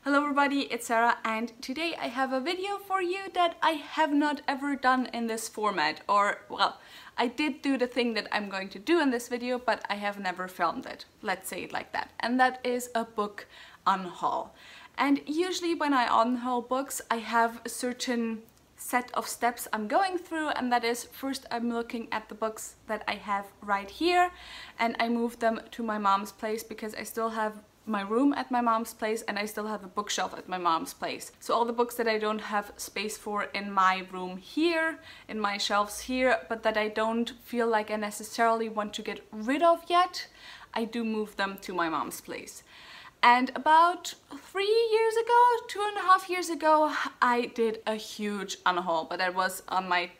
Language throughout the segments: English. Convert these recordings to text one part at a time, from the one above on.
Hello everybody, it's Sarah, and today I have a video for you that I have not ever done in this format, or well, I did do the thing that I'm going to do in this video, but I have never filmed it. Let's say it like that. And that is a book unhaul. And usually when I unhaul books, I have a certain set of steps I'm going through, and that is, first I'm looking at the books that I have right here, and I move them to my mom's place because I still have my room at my mom's place and I still have a bookshelf at my mom's place. So all the books that I don't have space for in my room here, in my shelves here, but that I don't feel like I necessarily want to get rid of yet, I do move them to my mom's place. And about 3 years ago, 2.5 years ago, I did a huge unhaul, but that was on my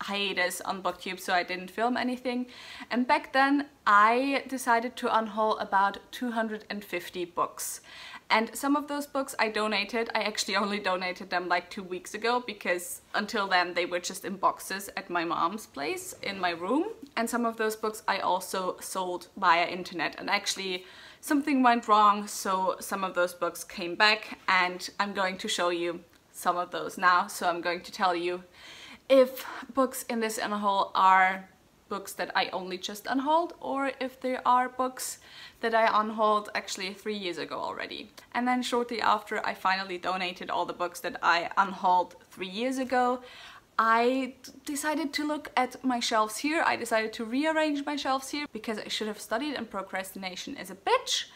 hiatus on BookTube, so I didn't film anything. And back then I decided to unhaul about 250 books. And some of those books I donated. I actually only donated them like 2 weeks ago because until then they were just in boxes at my mom's place in my room. And some of those books I also sold via internet, and actually something went wrong, so some of those books came back, and I'm going to show you some of those now. So I'm going to tell you if books in this unhaul are books that I only just unhauled, or if they are books that I unhauled actually 3 years ago already. And then shortly after I finally donated all the books that I unhauled 3 years ago, I decided to look at my shelves here. I decided to rearrange my shelves here because I should have studied, and procrastination is a bitch.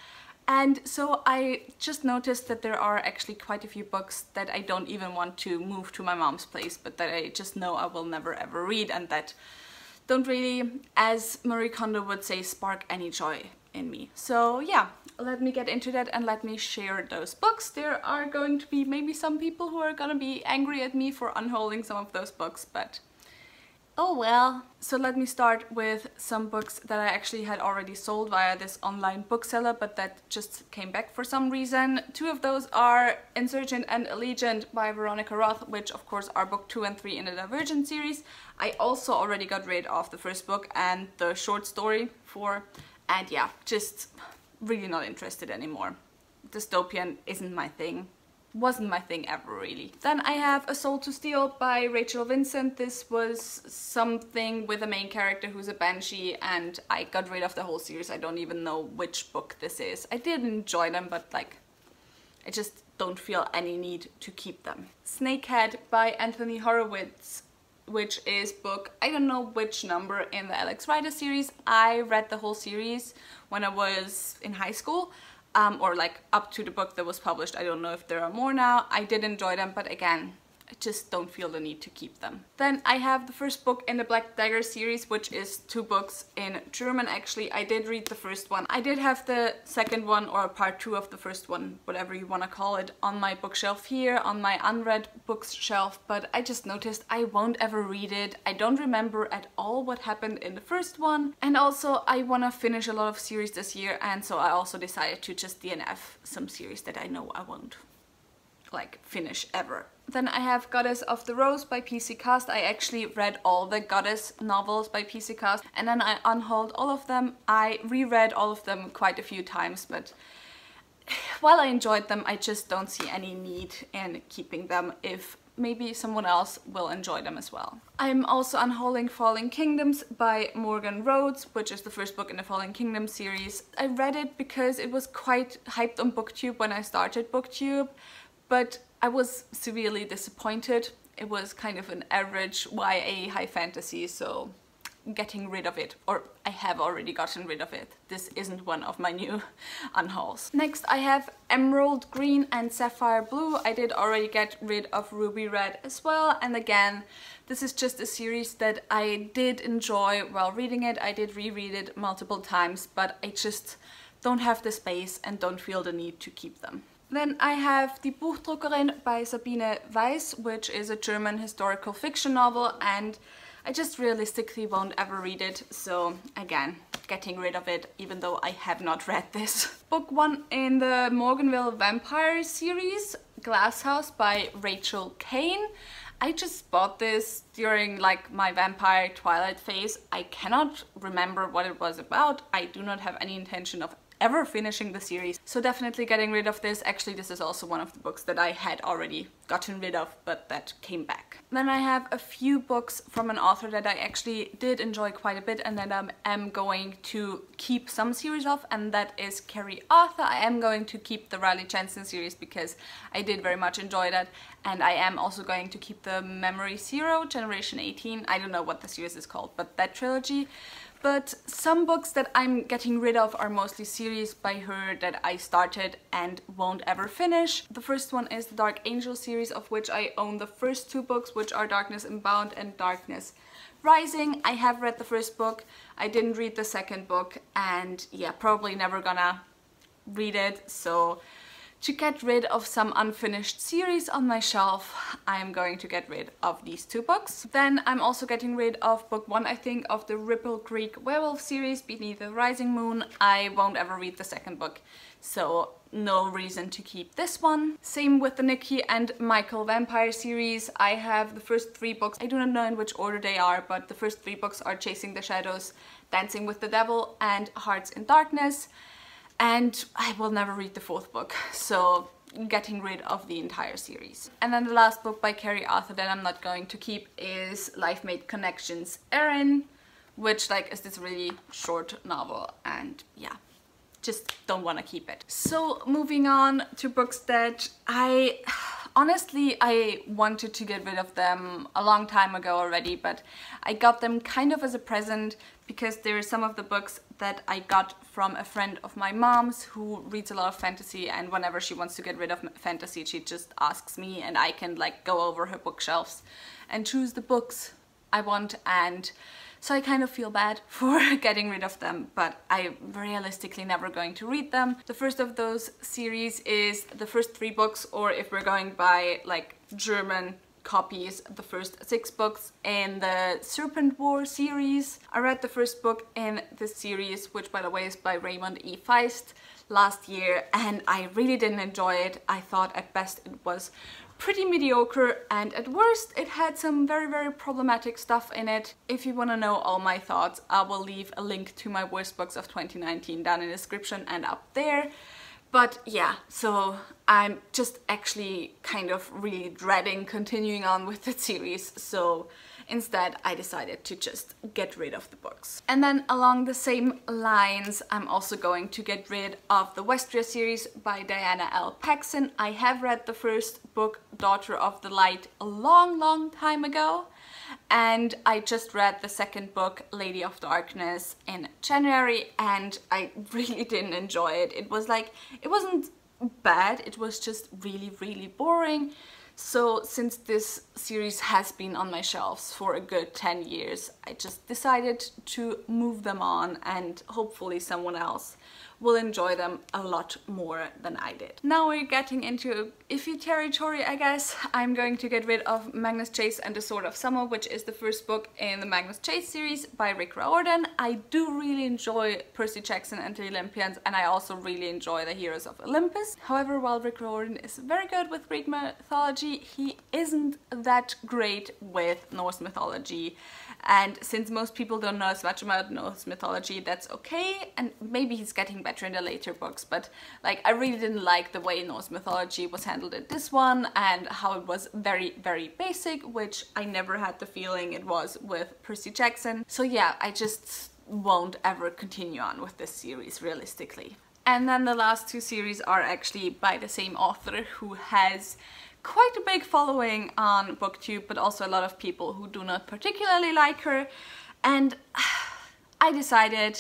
And so I just noticed that there are actually quite a few books that I don't even want to move to my mom's place, but that I just know I will never ever read, and that don't really, as Marie Kondo would say, spark any joy in me. So yeah, let me get into that and let me share those books. There are going to be maybe some people who are gonna be angry at me for unholding some of those books, but oh well. So let me start with some books that I actually had already sold via this online bookseller, but that just came back for some reason. Two of those are Insurgent and Allegiant by Veronica Roth, which of course are book 2 and 3 in the Divergent series. I also already got rid of the first book and the short story for, and yeah, just really not interested anymore. Dystopian isn't my thing. Wasn't my thing ever, really. Then I have A Soul to Steal by Rachel Vincent. This was something with a main character who's a banshee, and I got rid of the whole series. I don't even know which book this is. I did enjoy them, but like, I just don't feel any need to keep them. Snakehead by Anthony Horowitz, which is book, I don't know which number in the Alex Rider series. I read the whole series when I was in high school. Or like up to the book that was published. I don't know if there are more now. I did enjoy them, but again, I just don't feel the need to keep them. Then I have the first book in the Black Dagger series, which is 2 books in German. Actually, I did read the first one. I did have the second one, or part 2 of the first one, whatever you want to call it, on my bookshelf here, on my unread bookshelf, but I just noticed I won't ever read it. I don't remember at all what happened in the first one, and also I want to finish a lot of series this year, and so I also decided to just DNF some series that I know I won't like finish ever. Then I have Goddess of the Rose by PC Cast. I actually read all the Goddess novels by PC Cast, and then I unhauled all of them. I reread all of them quite a few times, but while I enjoyed them, I just don't see any need in keeping them if maybe someone else will enjoy them as well. I'm also unhauling Falling Kingdoms by Morgan Rhodes, which is the first book in the Falling Kingdoms series. I read it because it was quite hyped on BookTube when I started BookTube, but I was severely disappointed. It was kind of an average YA high fantasy, so getting rid of it, or I have already gotten rid of it. This isn't one of my new unhauls. Next I have Emerald Green and Sapphire Blue. I did already get rid of Ruby Red as well, and again, this is just a series that I did enjoy while reading it. I did reread it multiple times, but I just don't have the space and don't feel the need to keep them. Then I have Die Buchdruckerin by Sabine Weiss, which is a German historical fiction novel, and I just realistically won't ever read it, so again, getting rid of it, even though I have not read this. Book 1 in the Morganville Vampire series, Glass House by Rachel Kane. I just bought this during like my vampire Twilight phase. I cannot remember what it was about. I do not have any intention of ever finishing the series. So definitely getting rid of this. Actually, this is also one of the books that I had already gotten rid of, but that came back. Then I have a few books from an author that I actually did enjoy quite a bit and that I am going to keep some series of, and that is Carrie Arthur. I am going to keep the Riley Jensen series because I did very much enjoy that, and I am also going to keep the Memory Zero, Generation 18. I don't know what the series is called, but that trilogy. But some books that I'm getting rid of are mostly series by her that I started and won't ever finish. The first one is the Dark Angel series, of which I own the first two books, which are Darkness Unbound and Darkness Rising. I have read the first book, I didn't read the second book, and yeah, probably never gonna read it. So to get rid of some unfinished series on my shelf, I'm going to get rid of these two books. Then I'm also getting rid of book 1, I think, of the Ripple Creek Werewolf series, Beneath the Rising Moon. I won't ever read the second book, so no reason to keep this one. Same with the Nikki and Michael Vampire series. I have the first 3 books. I do not know in which order they are, but the first 3 books are Chasing the Shadows, Dancing with the Devil, and Hearts in Darkness. And I will never read the 4th book, so getting rid of the entire series. And then the last book by Carrie Arthur that I'm not going to keep is Life Made Connections Erin, which is this really short novel, and yeah, just don't want to keep it. So moving on to books that honestly, I wanted to get rid of them a long time ago already, but I got them kind of as a present because there are some of the books that I got from a friend of my mom's who reads a lot of fantasy, and whenever she wants to get rid of fantasy, she just asks me and I can go over her bookshelves and choose the books I want, and so I kind of feel bad for getting rid of them, but I'm realistically never going to read them. The first of those series is the first 3 books, or if we're going by German copies, the first 6 books in the Serpent War series. I read the first book in this series, which by the way is by Raymond E. Feist, last year, and I really didn't enjoy it. I thought at best it was pretty mediocre, and at worst it had some very, very problematic stuff in it. If you want to know all my thoughts, I will leave a link to my worst books of 2019 down in the description and up there. But yeah, so I'm just actually kind of really dreading continuing on with that series, so instead I decided to just get rid of the books. And then along the same lines, I'm also going to get rid of the Westria series by Diana L. Paxson. I have read the first book, Daughter of the Light, a long time ago, and I just read the second book, Lady of Darkness, in January, and I really didn't enjoy it. It wasn't bad, it was just really boring. So since this series has been on my shelves for a good 10 years, I just decided to move them on, and hopefully someone else will enjoy them a lot more than I did. Now we're getting into iffy territory, I guess. I'm going to get rid of Magnus Chase and the Sword of Summer, which is the first book in the Magnus Chase series by Rick Riordan. I do really enjoy Percy Jackson and the Olympians, and I also really enjoy the Heroes of Olympus. However, while Rick Riordan is very good with Greek mythology, he isn't that great with Norse mythology. And since most people don't know as much about Norse mythology, that's okay, and maybe he's getting better in the later books, but I really didn't like the way Norse mythology was handled in this one, and how it was very basic, which I never had the feeling it was with Percy Jackson. So yeah, I just won't ever continue on with this series realistically. And then the last 2 series are actually by the same author, who has quite a big following on BookTube, but also a lot of people who do not particularly like her, and I decided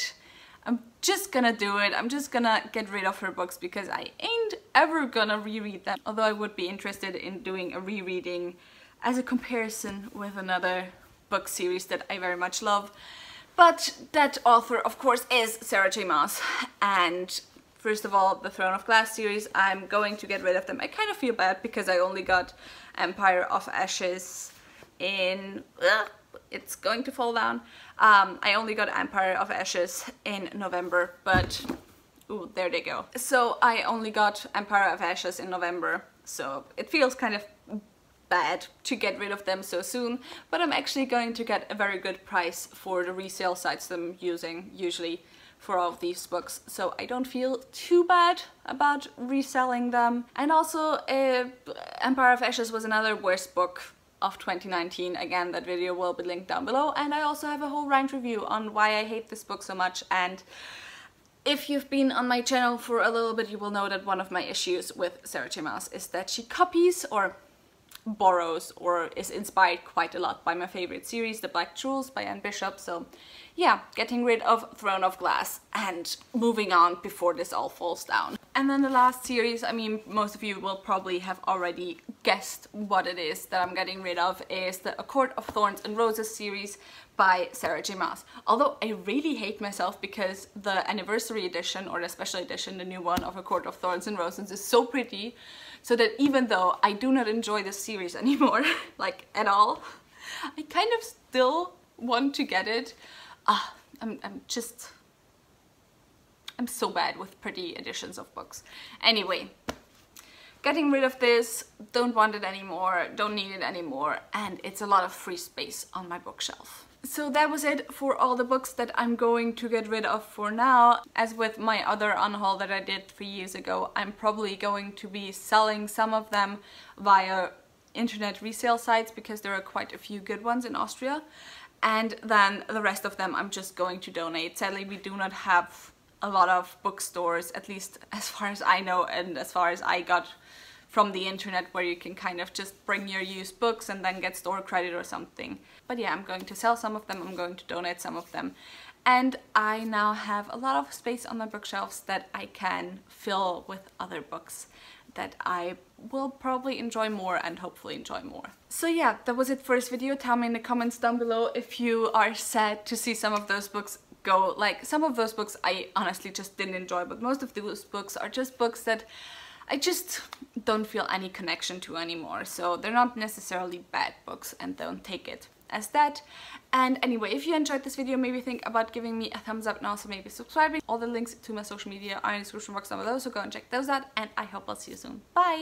I'm just gonna do it. I'm just gonna get rid of her books because I ain't ever gonna reread them, although I would be interested in doing a rereading as a comparison with another book series that I very much love. But that author, of course, is Sarah J. Maas, and first of all, the Throne of Glass series, I'm going to get rid of them. I kind of feel bad because I only got Empire of Ashes in... it's going to fall down. I only got Empire of Ashes in November, but... ooh, there they go. So I only got Empire of Ashes in November, so it feels kind of bad to get rid of them so soon, but I'm actually going to get a very good price for the resale sites that I'm using, usually for all of these books, so I don't feel too bad about reselling them. And also Empire of Ashes was another worst book of 2019. Again, that video will be linked down below, and I also have a whole rant review on why I hate this book so much. And if you've been on my channel for a little bit, you will know that one of my issues with Sarah J. Maas is that she copies or borrows or is inspired quite a lot by my favorite series, The Black Jewels by Anne Bishop. So yeah, getting rid of Throne of Glass and moving on before this all falls down. And then the last series, I mean, most of you will probably have already guessed what it is that I'm getting rid of, is the A Court of Thorns and Roses series by Sarah J. Maas. Although I really hate myself because the anniversary edition, or the special edition, the new one of A Court of Thorns and Roses, is so pretty, so that even though I do not enjoy this series anymore, like at all, I kind of still want to get it. I'm so bad with pretty editions of books. Anyway, getting rid of this, don't want it anymore, don't need it anymore, and it's a lot of free space on my bookshelf. So that was it for all the books that I'm going to get rid of for now. As with my other unhaul that I did 3 years ago, I'm probably going to be selling some of them via internet resale sites because there are quite a few good ones in Austria. And then the rest of them I'm just going to donate. Sadly, we do not have a lot of bookstores, at least as far as I know and as far as I got from the internet, where you can kind of just bring your used books and then get store credit or something. But yeah, I'm going to sell some of them, I'm going to donate some of them. And I now have a lot of space on my bookshelves that I can fill with other books that I will probably enjoy more and hopefully enjoy more. So yeah, that was it for this video. Tell me in the comments down below if you are sad to see some of those books go. Like, some of those books I honestly just didn't enjoy, but most of those books are just books that I just don't feel any connection to anymore. So they're not necessarily bad books, and don't take it as that. And anyway, if you enjoyed this video, maybe think about giving me a thumbs up and also maybe subscribing. All the links to my social media are in the description box down below, so go and check those out, and I hope I'll see you soon. Bye!